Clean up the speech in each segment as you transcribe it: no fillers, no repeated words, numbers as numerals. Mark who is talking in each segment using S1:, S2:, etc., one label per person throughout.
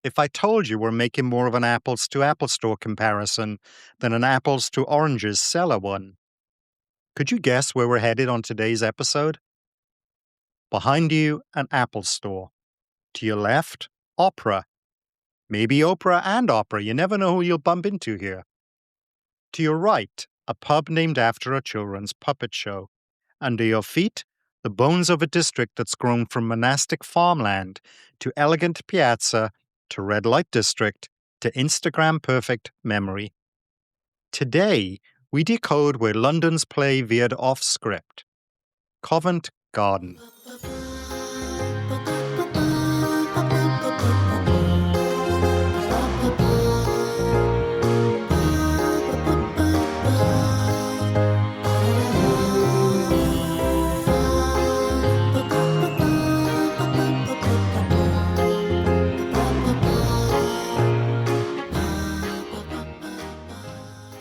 S1: If I told you we're making more of an apples to Apple Store comparison than an apples to oranges cellar one, could you guess where we're headed on today's episode? Behind you, an Apple store. To your left, opera. Maybe opera and opera, you never know who you'll bump into here. To your right, a pub named after a children's puppet show. Under your feet, the bones of a district that's grown from monastic farmland to elegant piazza to red light district to Instagram perfect memory. Today, we decode where London's play veered off script. Covent Garden.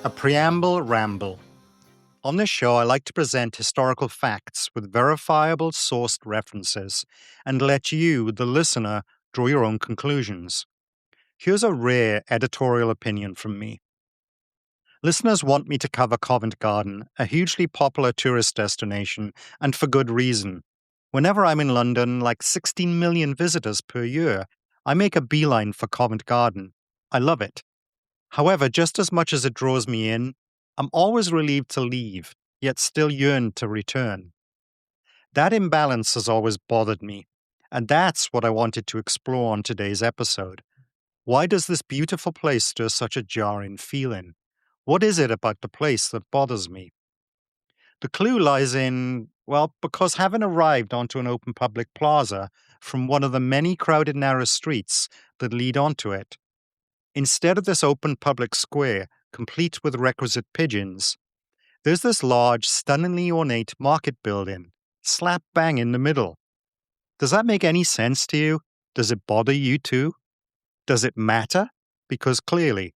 S1: A preamble ramble. On this show, I like to present historical facts with verifiable sourced references and let you, the listener, draw your own conclusions. Here's a rare editorial opinion from me. Listeners want me to cover Covent Garden, a hugely popular tourist destination, and for good reason. Whenever I'm in London, like 16 million visitors per year, I make a beeline for Covent Garden. I love it. However, just as much as it draws me in, I'm always relieved to leave, yet still yearn to return. That imbalance has always bothered me, and that's what I wanted to explore on today's episode. Why does this beautiful place stir such a jarring feeling? What is it about the place that bothers me? The clue lies in, because having arrived onto an open public plaza from one of the many crowded narrow streets that lead onto it, instead of this open public square, complete with requisite pigeons, there's this large, stunningly ornate market building, slap bang in the middle. Does that make any sense to you? Does it bother you too? Does it matter? Because clearly,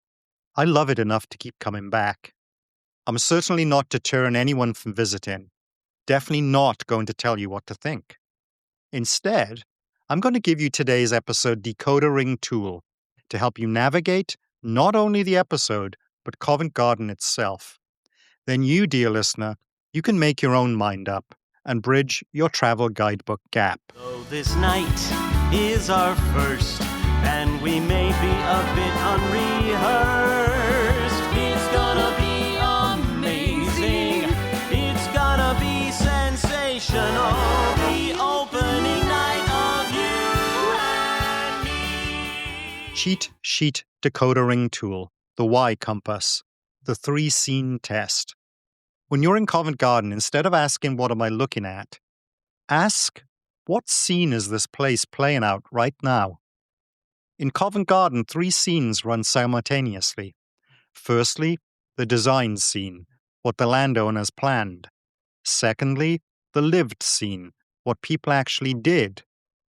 S1: I love it enough to keep coming back. I'm certainly not deterring anyone from visiting. Definitely not going to tell you what to think. Instead, I'm going to give you today's episode decoder ring tool to help you navigate not only the episode, but Covent Garden itself. Then you, dear listener, you can make your own mind up and bridge your travel guidebook gap.
S2: So this night is our first, and we may be a bit unrehearsed. It's gonna be amazing. It's gonna be sensational. The opening night of you and me.
S1: Cheat sheet decoder ring tool, the Y compass, the 3-scene test. When you're in Covent Garden, instead of asking, what am I looking at? Ask, what scene is this place playing out right now? In Covent Garden, 3 scenes run simultaneously. Firstly, the design scene, what the landowners planned. Secondly, the lived scene, what people actually did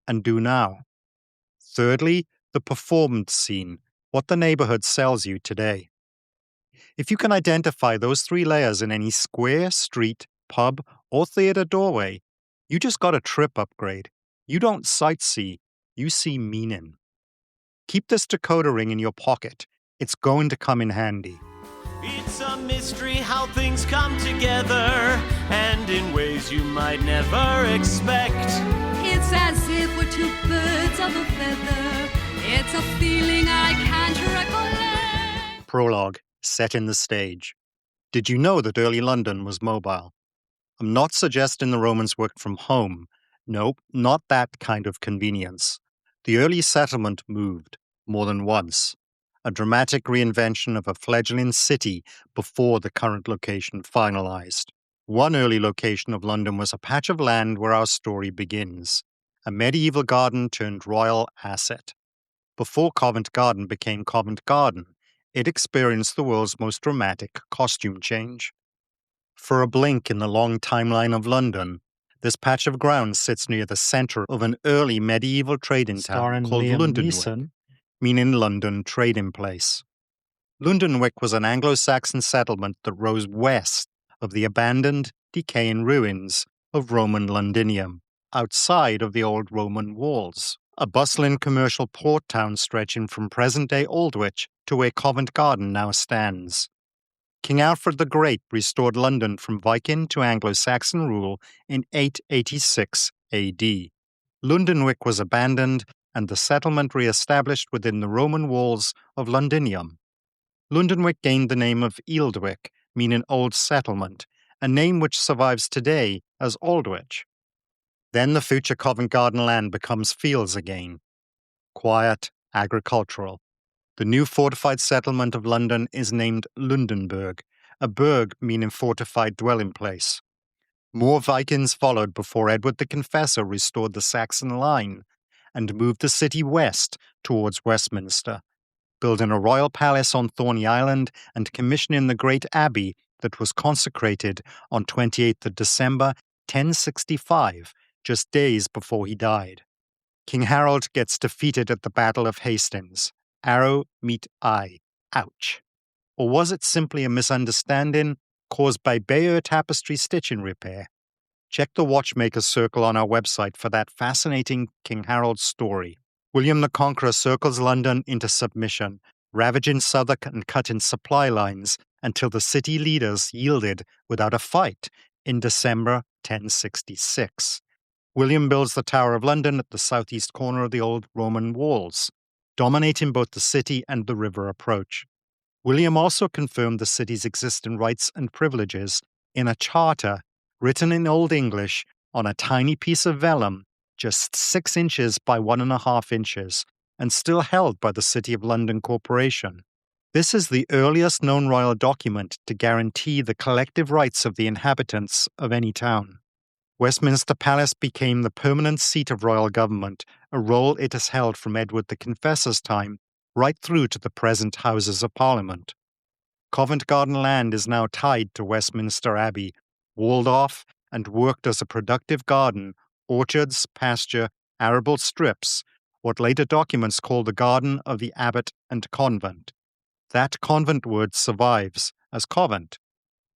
S1: and do now. Thirdly, the performed scene, what the neighborhood sells you today. If you can identify those 3 layers in any square, street, pub, or theater doorway, you just got a trip upgrade. You don't sightsee, you see meaning. Keep this decoder ring in your pocket. It's going to come in handy.
S2: It's a mystery how things come together, and in ways you might never expect.
S3: It's as if we're 2 birds of a feather. It's a feeling I can't recollect.
S1: Prologue, setting the stage. Did you know that early London was mobile? I'm not suggesting the Romans worked from home. Nope, not that kind of convenience. The early settlement moved, more than once. A dramatic reinvention of a fledgling city before the current location finalized. One early location of London was a patch of land where our story begins. A medieval garden turned royal asset. Before Covent Garden became Covent Garden, it experienced the world's most dramatic costume change. For a blink in the long timeline of London, this patch of ground sits near the center of an early medieval trading town called Londonwick, meaning London Trading Place. Londonwick was an Anglo-Saxon settlement that rose west of the abandoned, decaying ruins of Roman Londinium, outside of the old Roman walls. a bustling commercial port town stretching from present-day Aldwych to where Covent Garden now stands. King Alfred the Great restored London from Viking to Anglo-Saxon rule in 886 AD. Londonwick was abandoned and the settlement re-established within the Roman walls of Londinium. Londonwick gained the name of Ealdwick, meaning old settlement, a name which survives today as Aldwych. Then the future Covent Garden land becomes fields again. Quiet, agricultural. The new fortified settlement of London is named Lundenburg, a burg meaning fortified dwelling place. More Vikings followed before Edward the Confessor restored the Saxon line and moved the city west towards Westminster, building a royal palace on Thorney Island and commissioning the great abbey that was consecrated on 28th of December 1065, just days before he died. King Harold gets defeated at the Battle of Hastings. Arrow meet eye. Ouch. Or was it simply a misunderstanding caused by Bayeux tapestry stitching repair? Check the Watchmaker's Circle on our website for that fascinating King Harold story. William the Conqueror circles London into submission, ravaging Southwark and cutting supply lines until the city leaders yielded without a fight in December 1066. William builds the Tower of London at the southeast corner of the old Roman walls, dominating both the city and the river approach. William also confirmed the city's existing rights and privileges in a charter written in Old English on a tiny piece of vellum, just 6 inches by 1.5 inches, and still held by the City of London Corporation. This is the earliest known royal document to guarantee the collective rights of the inhabitants of any town. Westminster Palace became the permanent seat of royal government, a role it has held from Edward the Confessor's time right through to the present Houses of Parliament. Covent Garden land is now tied to Westminster Abbey, walled off and worked as a productive garden, orchards, pasture, arable strips, what later documents call the Garden of the Abbot and Convent. That convent word survives as Covent.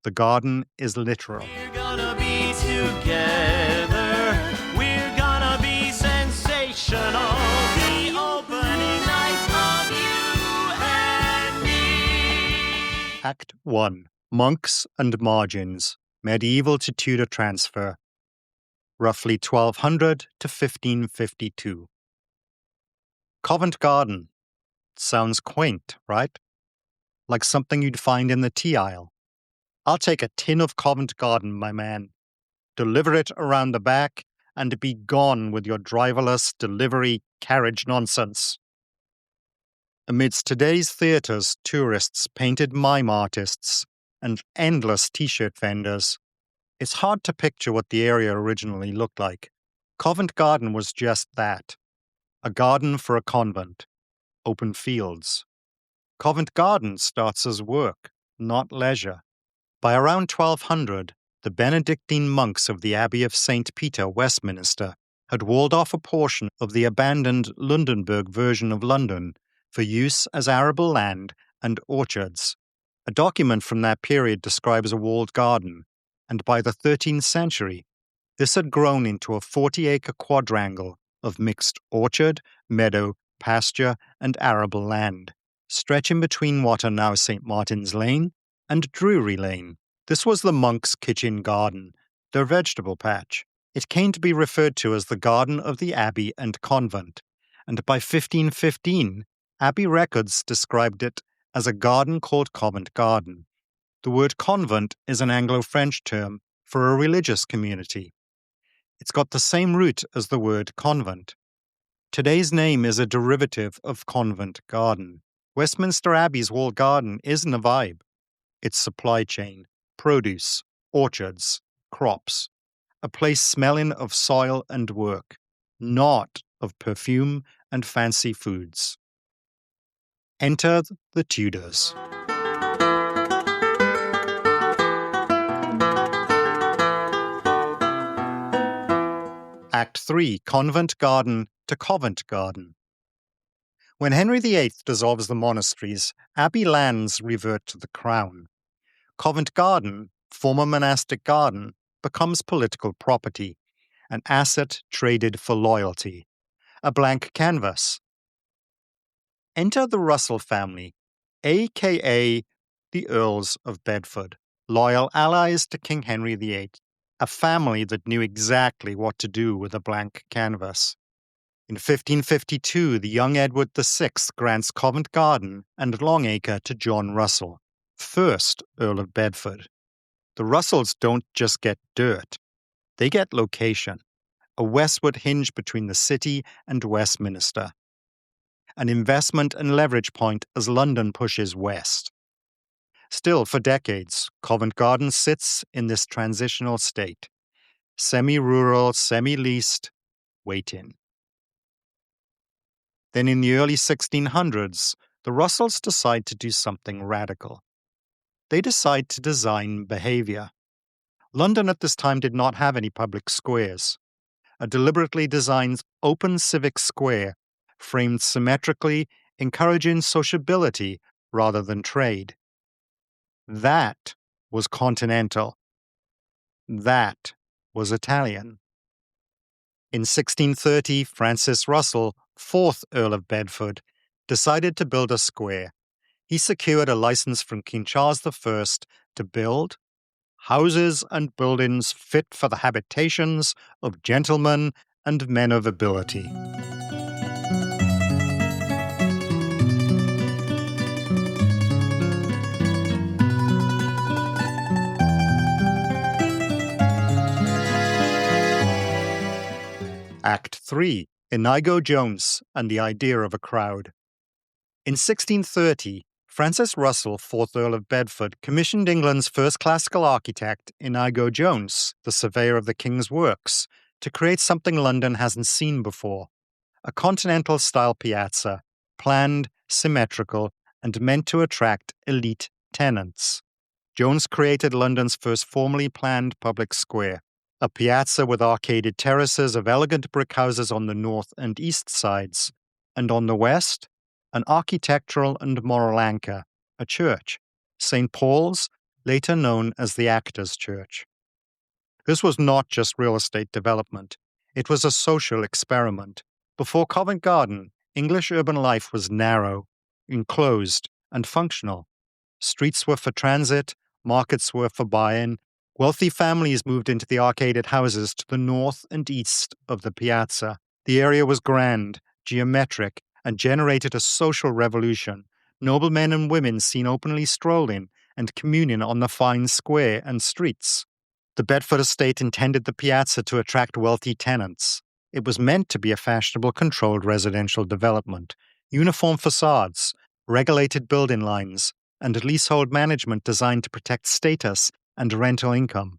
S1: The garden is literal.
S2: We're gonna be together. We're gonna be sensational. The opening night of you and me.
S1: Act 1. Monks and Margins. Medieval to Tudor transfer. Roughly 1200 to 1552. Covent Garden. Sounds quaint, right? Like something you'd find in the tea aisle. I'll take a tin of Covent Garden, my man. Deliver it around the back, and be gone with your driverless delivery carriage nonsense. Amidst today's theatres, tourists, painted mime artists, and endless t-shirt vendors, it's hard to picture what the area originally looked like. Covent Garden was just that. A garden for a convent. Open fields. Covent Garden starts as work, not leisure. By around 1200, the Benedictine monks of the Abbey of St. Peter, Westminster, had walled off a portion of the abandoned Lundenburg version of London for use as arable land and orchards. A document from that period describes a walled garden, and by the 13th century, this had grown into a 40-acre quadrangle of mixed orchard, meadow, pasture, and arable land, stretching between what are now St. Martin's Lane and Drury Lane. This was the monks' kitchen garden, their vegetable patch. It came to be referred to as the Garden of the Abbey and Convent, and by 1515, Abbey records described it as a garden called Covent Garden. The word convent is an Anglo-French term for a religious community. It's got the same root as the word convent. Today's name is a derivative of Convent Garden. Westminster Abbey's walled garden isn't a vibe. It's supply chain, produce, orchards, crops, a place smelling of soil and work, not of perfume and fancy foods. Enter the Tudors. Act 3. Convent Garden to Covent Garden. When Henry VIII dissolves the monasteries, abbey lands revert to the crown. Covent Garden, former monastic garden, becomes political property, an asset traded for loyalty. a blank canvas. Enter the Russell family, aka the Earls of Bedford, loyal allies to King Henry VIII, a family that knew exactly what to do with a blank canvas. In 1552, the young Edward VI grants Covent Garden and Longacre to John Russell, 1st Earl of Bedford. The Russells don't just get dirt, they get location, a westward hinge between the city and Westminster, an investment and leverage point as London pushes west. Still, for decades, Covent Garden sits in this transitional state, semi-rural, semi-leased, wait-in. Then in the early 1600s, the Russells decide to do something radical. They decide to design behavior. London at this time did not have any public squares. A deliberately designed open civic square, framed symmetrically, encouraging sociability rather than trade. That was continental. That was Italian. In 1630, Francis Russell, 4th Earl of Bedford, decided to build a square. He secured a license from King Charles I to build houses and buildings fit for the habitations of gentlemen and men of ability. Act 3. Inigo Jones and the Idea of a Crowd. In 1630, Francis Russell, 4th Earl of Bedford, commissioned England's first classical architect, Inigo Jones, the surveyor of the King's works, to create something London hasn't seen before. A continental-style piazza, planned, symmetrical, and meant to attract elite tenants. Jones created London's first formally planned public square, a piazza with arcaded terraces of elegant brick houses on the north and east sides, and on the west, an architectural and moral anchor, a church, St. Paul's, later known as the Actors' Church. This was not just real estate development. It was a social experiment. Before Covent Garden, English urban life was narrow, enclosed, and functional. Streets were for transit, markets were for buy-in. Wealthy families moved into the arcaded houses to the north and east of the piazza. The area was grand, geometric, and generated a social revolution. Noblemen and women seen openly strolling and communing on the fine square and streets. The Bedford estate intended the piazza to attract wealthy tenants. It was meant to be a fashionable, controlled residential development. Uniform facades, regulated building lines, and leasehold management designed to protect status and rental income.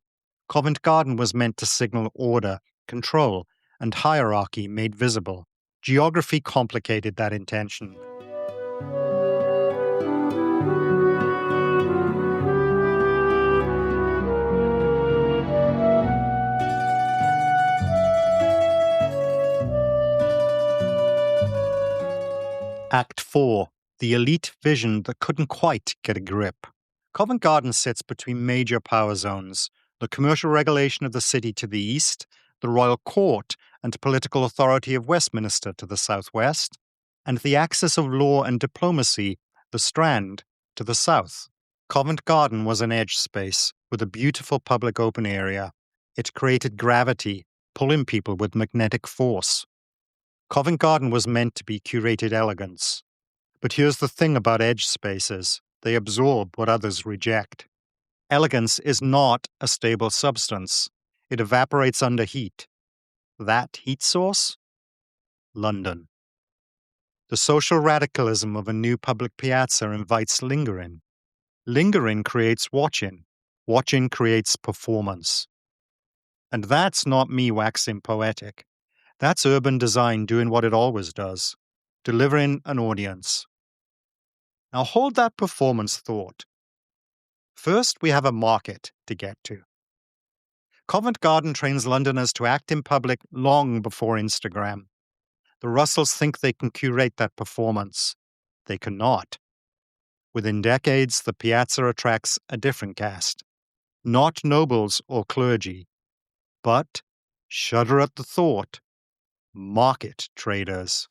S1: Covent Garden was meant to signal order, control, and hierarchy made visible. Geography complicated that intention. Act 4. The elite vision that couldn't quite get a grip. Covent Garden sits between major power zones, the commercial regulation of the city to the east, the royal court and political authority of Westminster to the southwest, and the axis of law and diplomacy, the Strand, to the south. Covent Garden was an edge space with a beautiful public open area. It created gravity, pulling people with magnetic force. Covent Garden was meant to be curated elegance. But here's the thing about edge spaces. They absorb what others reject. Elegance is not a stable substance. It evaporates under heat. That heat source? London. The social radicalism of a new public piazza invites lingering. Lingering creates watching. Watching creates performance. And that's not me waxing poetic. That's urban design doing what it always does, delivering an audience. Now hold that performance thought. First, we have a market to get to. Covent Garden trains Londoners to act in public long before Instagram. The Russells think they can curate that performance. They cannot. Within decades, the piazza attracts a different caste. Not nobles or clergy, but, shudder at the thought, market traders.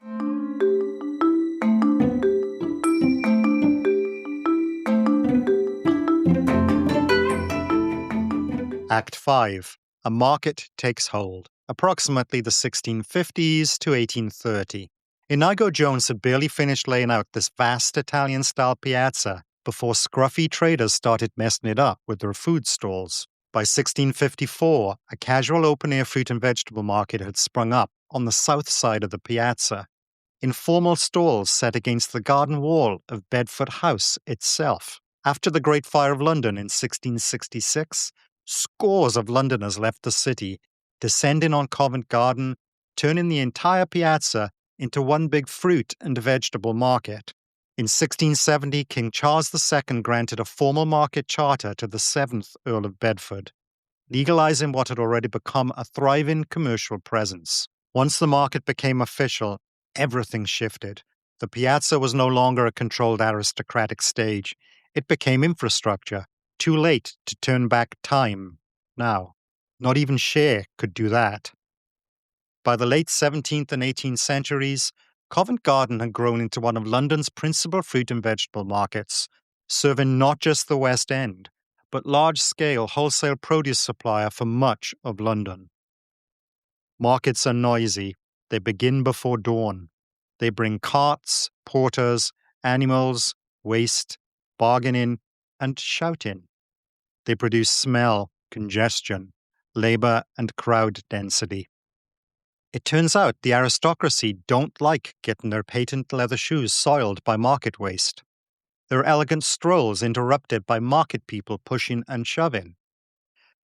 S1: Act 5. A market takes hold, approximately the 1650s to 1830. Inigo Jones had barely finished laying out this vast Italian-style piazza before scruffy traders started messing it up with their food stalls. By 1654, a casual open-air fruit and vegetable market had sprung up on the south side of the piazza. Informal stalls set against the garden wall of Bedford House itself. After the Great Fire of London in 1666, scores of Londoners left the city, descending on Covent Garden, turning the entire piazza into one big fruit and vegetable market. In 1670, King Charles II granted a formal market charter to the 7th Earl of Bedford, legalizing what had already become a thriving commercial presence. Once the market became official, everything shifted. The piazza was no longer a controlled aristocratic stage. It became infrastructure. Too late to turn back time now. Not even Cher could do that. By the late 17th and 18th centuries, Covent Garden had grown into one of London's principal fruit and vegetable markets, serving not just the West End, but large-scale wholesale produce supplier for much of London. Markets are noisy. They begin before dawn. They bring carts, porters, animals, waste, bargaining, and shouting. They produce smell, congestion, labor, and crowd density. It turns out the aristocracy don't like getting their patent leather shoes soiled by market waste. Their elegant strolls interrupted by market people pushing and shoving.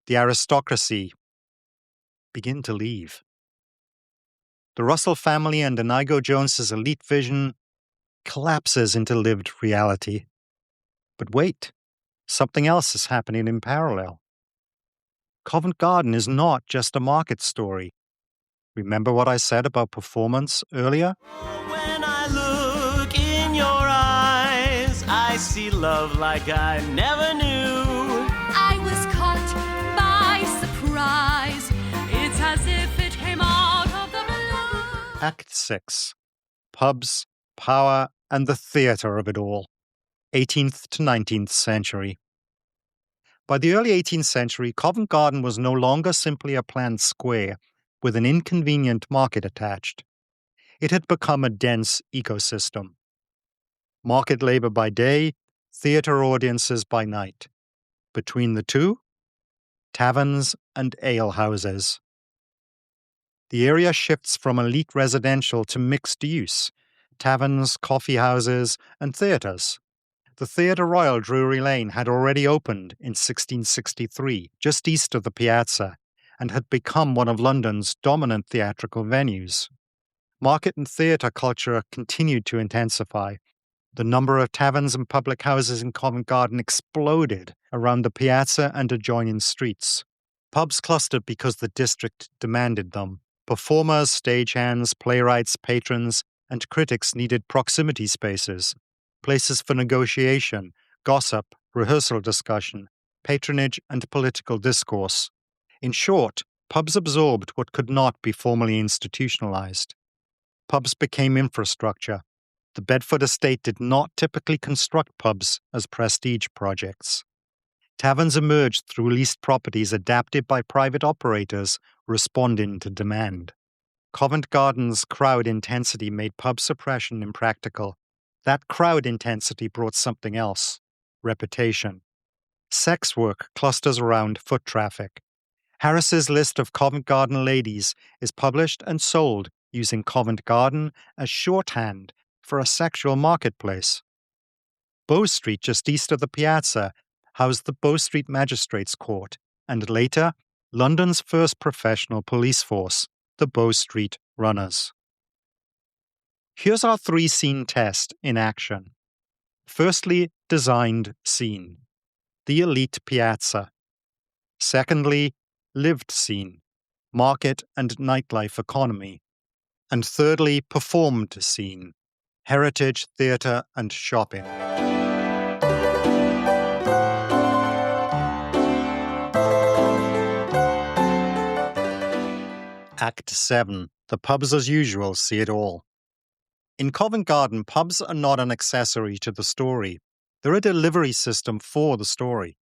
S1: The aristocracy begin to leave. The Russell family and Inigo Jones's elite vision collapses into lived reality. But wait, something else is happening in parallel. Covent Garden is not just a market story. Remember what I said about performance earlier?
S2: When I look in your eyes, I see love like I never knew.
S3: I was caught by surprise. It's as if it came out of the blue.
S1: Act 6. Pubs, power, and the theatre of it all. 18th to 19th century. By the early 18th century, Covent Garden was no longer simply a planned square with an inconvenient market attached. It had become a dense ecosystem. Market labor by day, theatre audiences by night. Between the two, taverns and alehouses. The area shifts from elite residential to mixed use, taverns, coffee houses, and theatres. The Theatre Royal Drury Lane had already opened in 1663, just east of the Piazza, and had become one of London's dominant theatrical venues. Market and theatre culture continued to intensify. The number of taverns and public houses in Covent Garden exploded around the Piazza and adjoining streets. Pubs clustered because the district demanded them. Performers, stagehands, playwrights, patrons, and critics needed proximity spaces, places for negotiation, gossip, rehearsal discussion, patronage, and political discourse. In short, pubs absorbed what could not be formally institutionalized. Pubs became infrastructure. The Bedford estate did not typically construct pubs as prestige projects. Taverns emerged through leased properties adapted by private operators responding to demand. Covent Garden's crowd intensity made pub suppression impractical. That crowd intensity brought something else: reputation. Sex work clusters around foot traffic. Harris's list of Covent Garden ladies is published and sold using Covent Garden as shorthand for a sexual marketplace. Bow Street, just east of the Piazza, housed the Bow Street Magistrates Court, and later, London's first professional police force, the Bow Street Runners. Here's our three-scene test in action. Firstly, designed scene, the elite piazza. Secondly, lived scene, market and nightlife economy. And thirdly, performed scene, heritage, theatre, and shopping. Act 7. The pubs as usual see it all. In Covent Garden, pubs are not an accessory to the story. They're a delivery system for the story.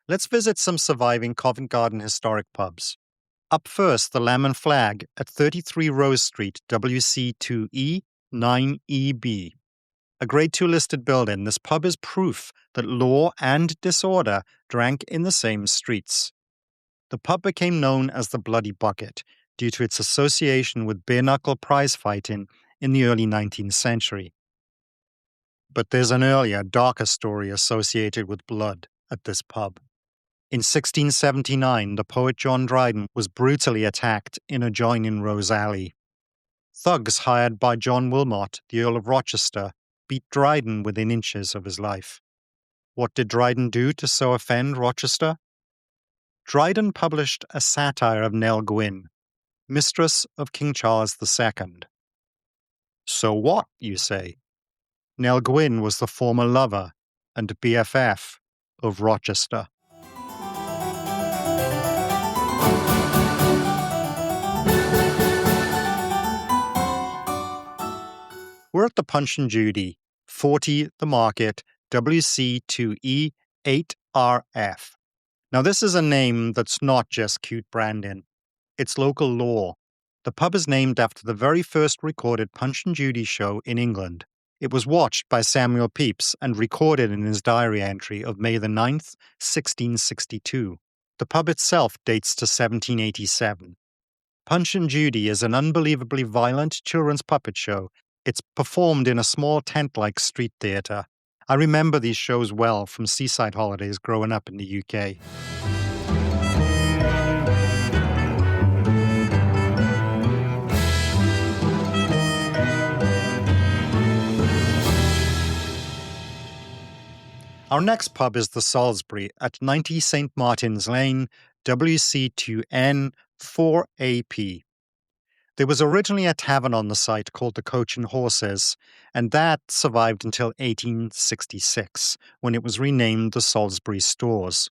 S1: Let's visit some surviving Covent Garden historic pubs. Up first, the Lamb and Flag at 33 Rose Street, WC2E 9EB. A Grade 2 listed building, this pub is proof that law and disorder drank in the same streets. The pub became known as the Bloody Bucket due to its association with bare-knuckle prize fighting in the early 19th century. But there's an earlier, darker story associated with blood at this pub. In 1679, the poet John Dryden was brutally attacked in adjoining Rose Alley. Thugs hired by John Wilmot, the Earl of Rochester, beat Dryden within inches of his life. What did Dryden do to so offend Rochester? Dryden published a satire of Nell Gwynn, mistress of King Charles II. So what, you say? Nell Gwynn was the former lover and BFF of Rochester. We're at the Punch and Judy, 40 The Market, WC2E 8RF. Now, this is a name that's not just cute branding. It's local lore. The pub is named after the very first recorded Punch and Judy show in England. It was watched by Samuel Pepys and recorded in his diary entry of May the 9th, 1662. The pub itself dates to 1787. Punch and Judy is an unbelievably violent children's puppet show. It's performed in a small tent-like street theatre. I remember these shows well from seaside holidays growing up in the UK. Our next pub is the Salisbury at 90 St. Martin's Lane, WC2N 4AP. There was originally a tavern on the site called the Coach and Horses, and that survived until 1866, when it was renamed the Salisbury Stores.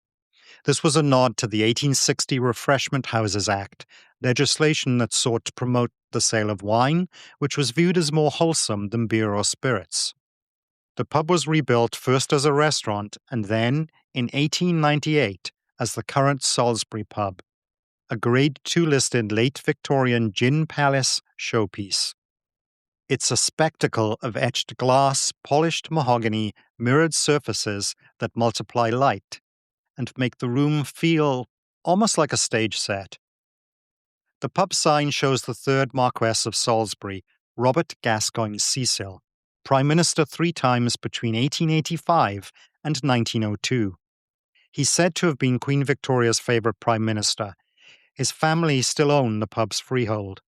S1: This was a nod to the 1860 Refreshment Houses Act, legislation that sought to promote the sale of wine, which was viewed as more wholesome than beer or spirits. The pub was rebuilt first as a restaurant and then, in 1898, as the current Salisbury pub, a Grade 2 listed late Victorian gin palace showpiece. It's a spectacle of etched glass, polished mahogany, mirrored surfaces that multiply light and make the room feel almost like a stage set. The pub sign shows the third Marquess of Salisbury, Robert Gascoigne Cecil, Prime Minister 3 times between 1885 and 1902. He's said to have been Queen Victoria's favourite Prime Minister. His family still own the pub's freehold.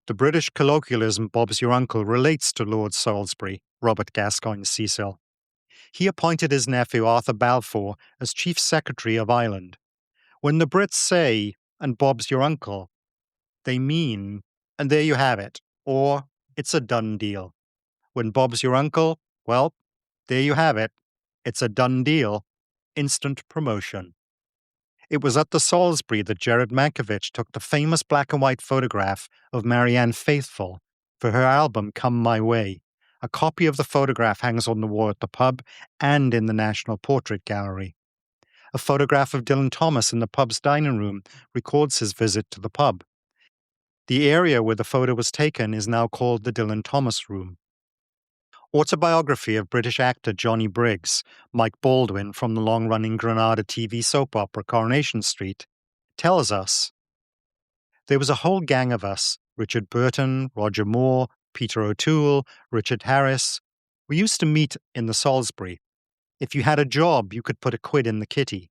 S1: The British colloquialism Bob's your uncle relates to Lord Salisbury, Robert Gascoigne Cecil. He appointed his nephew Arthur Balfour as Chief Secretary of Ireland. When the Brits say, and Bob's your uncle, they mean, and there you have it, or it's a done deal. When Bob's your uncle, well, there you have it, it's a done deal, instant promotion. It was at the Salisbury that Jared Mankiewicz took the famous black and white photograph of Marianne Faithfull for her album Come My Way. A copy of the photograph hangs on the wall at the pub and in the National Portrait Gallery. A photograph of Dylan Thomas in the pub's dining room records his visit to the pub. The area where the photo was taken is now called the Dylan Thomas Room. Autobiography of British actor Johnny Briggs, Mike Baldwin from the long-running Granada TV soap opera Coronation Street, tells us, "There was a whole gang of us, Richard Burton, Roger Moore, Peter O'Toole, Richard Harris. We used to meet in the Salisbury. If you had a job, you could put a quid in the kitty.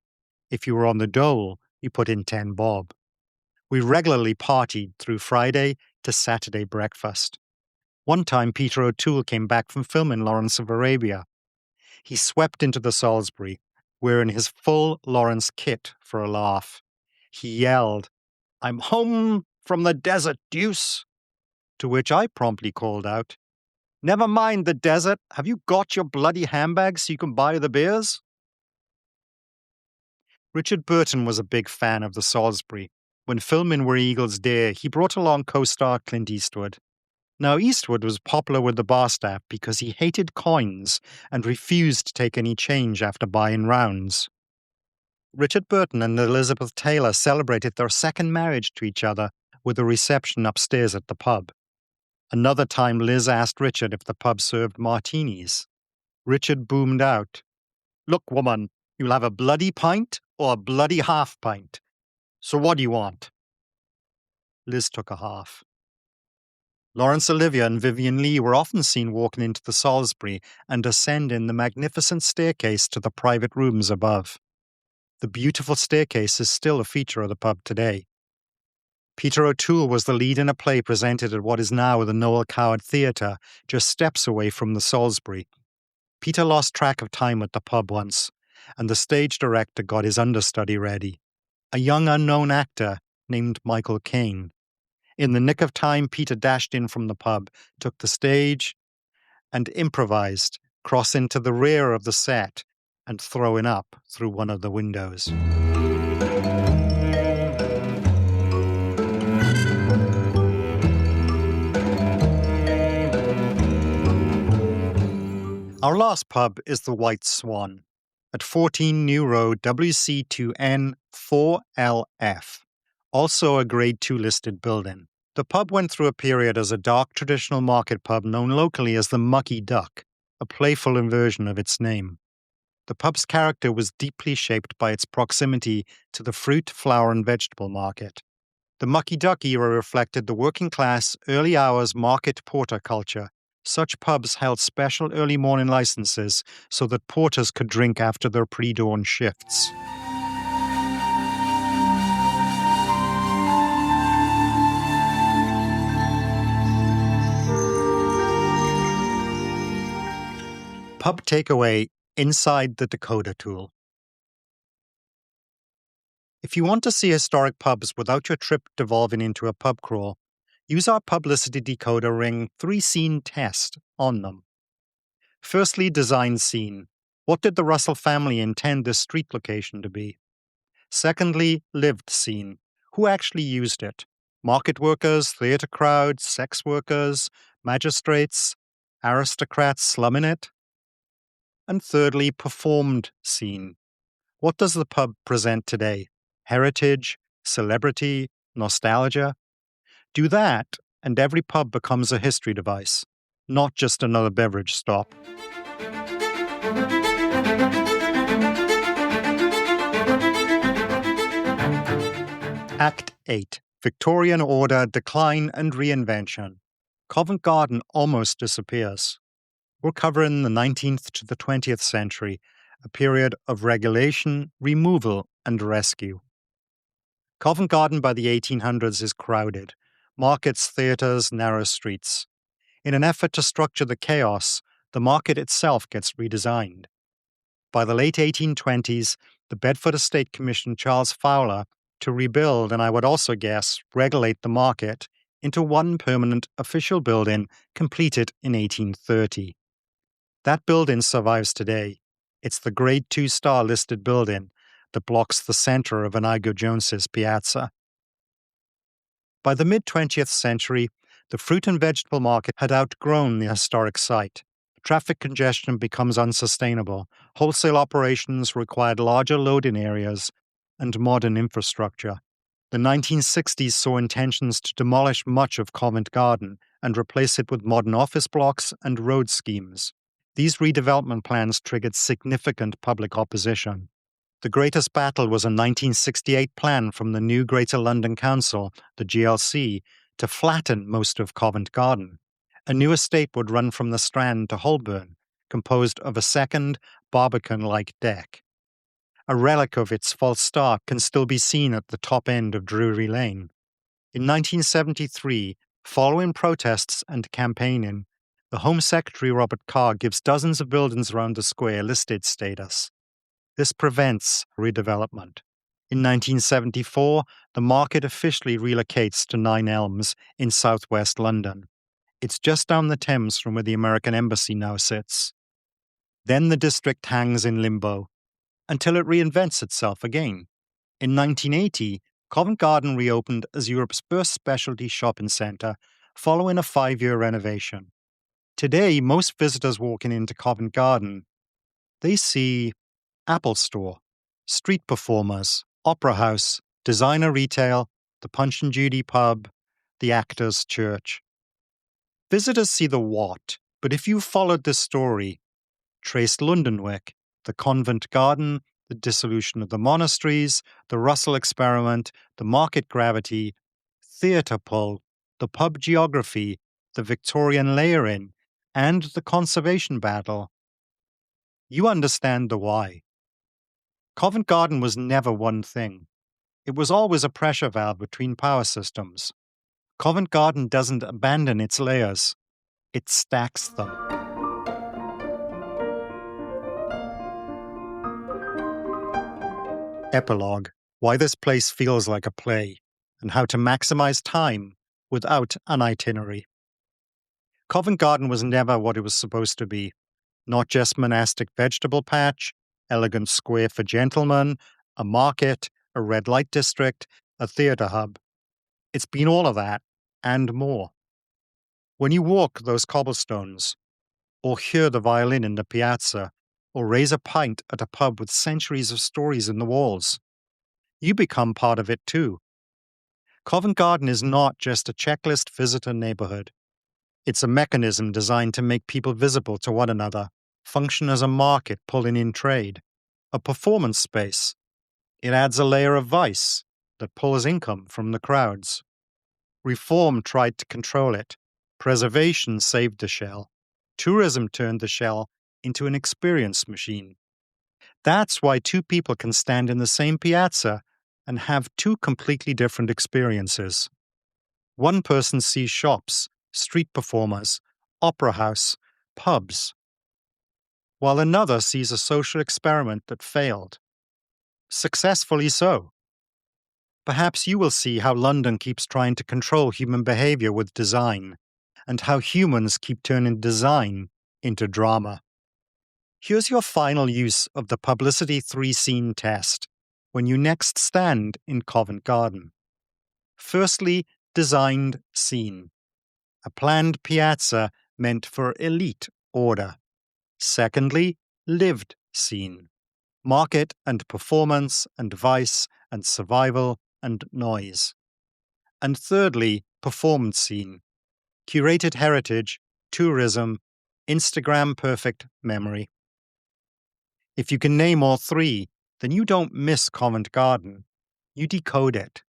S1: If you were on the dole, you put in 10 bob. We regularly partied through Friday to Saturday breakfast. One time Peter O'Toole came back from filming Lawrence of Arabia. He swept into the Salisbury, wearing his full Lawrence kit for a laugh. He yelled, 'I'm home from the desert, deuce!' To which I promptly called out, 'Never mind the desert, have you got your bloody handbag so you can buy the beers?' Richard Burton was a big fan of the Salisbury. When filming Where Eagles Dare, he brought along co-star Clint Eastwood. Now, Eastwood was popular with the bar staff because he hated coins and refused to take any change after buying rounds. Richard Burton and Elizabeth Taylor celebrated their second marriage to each other with a reception upstairs at the pub. Another time, Liz asked Richard if the pub served martinis. Richard boomed out, "Look, woman, you'll have a bloody pint or a bloody half pint. So what do you want?" Liz took a half. Laurence Olivier and Vivien Leigh were often seen walking into the Salisbury and ascending the magnificent staircase to the private rooms above. The beautiful staircase is still a feature of the pub today. Peter O'Toole was the lead in a play presented at what is now the Noel Coward Theatre, just steps away from the Salisbury. Peter lost track of time at the pub once, and the stage director got his understudy ready, a young unknown actor named Michael Caine. In the nick of time, Peter dashed in from the pub, took the stage, and improvised, crossing to the rear of the set and throwing up through one of the windows. Our last pub is the White Swan, at 14 New Road, WC2N 4LF, also a Grade 2 listed building. The pub went through a period as a dark traditional market pub known locally as the Mucky Duck, a playful inversion of its name. The pub's character was deeply shaped by its proximity to the fruit, flower and vegetable market. The Mucky Duck era reflected the working class, early hours market porter culture. Such pubs held special early morning licenses so that porters could drink after their pre-dawn shifts. Pub takeaway inside the decoder tool. If you want to see historic pubs without your trip devolving into a pub crawl, use our publicity decoder ring 3-scene test on them. Firstly, design scene. What did the Russell family intend this street location to be? Secondly, lived scene. Who actually used it? Market workers, theatre crowds, sex workers, magistrates, aristocrats slumming it? And thirdly, performed scene. What does the pub present today? Heritage, celebrity, nostalgia? Do that, and every pub becomes a history device, not just another beverage stop. Act 8. Victorian Order, Decline and Reinvention. Covent Garden almost disappears. We're covering the 19th to the 20th century, a period of regulation, removal, and rescue. Covent Garden by the 1800s is crowded. Markets, theatres, narrow streets. In an effort to structure the chaos, the market itself gets redesigned. By the late 1820s, the Bedford Estate commissioned Charles Fowler to rebuild, and I would also guess, regulate the market into one permanent official building completed in 1830. That building survives today. It's the Grade 2 star listed building that blocks the center of Inigo Jones's piazza. By the mid-20th century, the fruit and vegetable market had outgrown the historic site. Traffic congestion becomes unsustainable. Wholesale operations required larger loading areas and modern infrastructure. The 1960s saw intentions to demolish much of Covent Garden and replace it with modern office blocks and road schemes. These redevelopment plans triggered significant public opposition. The greatest battle was a 1968 plan from the new Greater London Council, the GLC, to flatten most of Covent Garden. A new estate would run from the Strand to Holborn, composed of a second, Barbican-like deck. A relic of its false start can still be seen at the top end of Drury Lane. In 1973, following protests and campaigning, the Home Secretary Robert Carr gives dozens of buildings around the square listed status. This prevents redevelopment. In 1974, the market officially relocates to Nine Elms in southwest London. It's just down the Thames from where the American Embassy now sits. Then the district hangs in limbo, until it reinvents itself again. In 1980, Covent Garden reopened as Europe's first specialty shopping centre following a 5-year renovation. Today, most visitors walking into Covent Garden, they see Apple Store, street performers, opera house, designer retail, the Punch and Judy pub, the Actors' Church. Visitors see the what, but if you followed this story, traced Londonwick, the Covent Garden, the dissolution of the monasteries, the Russell experiment, the market gravity, theatre pull, the pub geography, the Victorian layering, and the conservation battle, you understand the why. Covent Garden was never one thing. It was always a pressure valve between power systems. Covent Garden doesn't abandon its layers, it stacks them. Epilogue: Why this place feels like a play, and how to maximize time without an itinerary. Covent Garden was never what it was supposed to be. Not just monastic vegetable patch, elegant square for gentlemen, a market, a red light district, a theatre hub. It's been all of that, and more. When you walk those cobblestones, or hear the violin in the piazza, or raise a pint at a pub with centuries of stories in the walls, you become part of it too. Covent Garden is not just a checklist visitor neighborhood. It's a mechanism designed to make people visible to one another, function as a market pulling in trade, a performance space. It adds a layer of vice that pulls income from the crowds. Reform tried to control it. Preservation saved the shell. Tourism turned the shell into an experience machine. That's why two people can stand in the same piazza and have two completely different experiences. One person sees shops, street performers, opera house, pubs, while another sees a social experiment that failed. Successfully so. Perhaps you will see how London keeps trying to control human behavior with design, and how humans keep turning design into drama. Here's your final use of the Publicity 3-scene test when you next stand in Covent Garden. Firstly, designed scene. A planned piazza meant for elite order. Secondly, lived scene. Market and performance and vice and survival and noise. And thirdly, performed scene. Curated heritage, tourism, Instagram perfect memory. If you can name all three, then you don't miss Covent Garden. You decode it.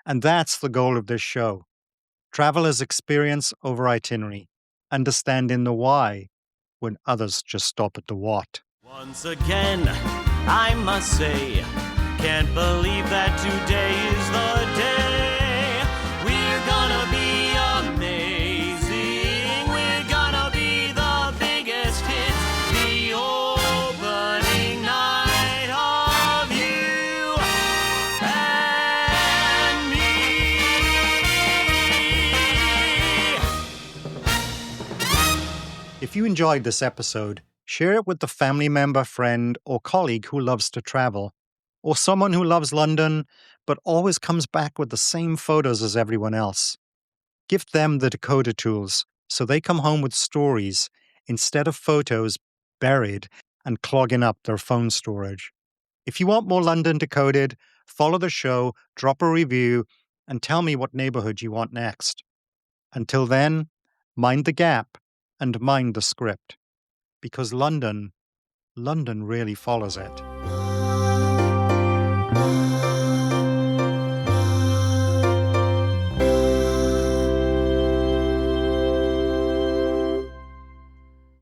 S1: And that's the goal of this show. Travelers experience over itinerary, understanding the why when others just stop at the what.
S2: Once again, I must say, can't believe that today is the day. We're gonna be amazing. We're gonna be the biggest hit. The opening night of you and me.
S1: If you enjoyed this episode, share it with the family member, friend, or colleague who loves to travel, or someone who loves London but always comes back with the same photos as everyone else. Gift them the decoder tools so they come home with stories instead of photos buried and clogging up their phone storage. If you want more London Decoded, follow the show, drop a review, and tell me what neighborhood you want next. Until then, mind the gap and mind the script. Because London really follows it.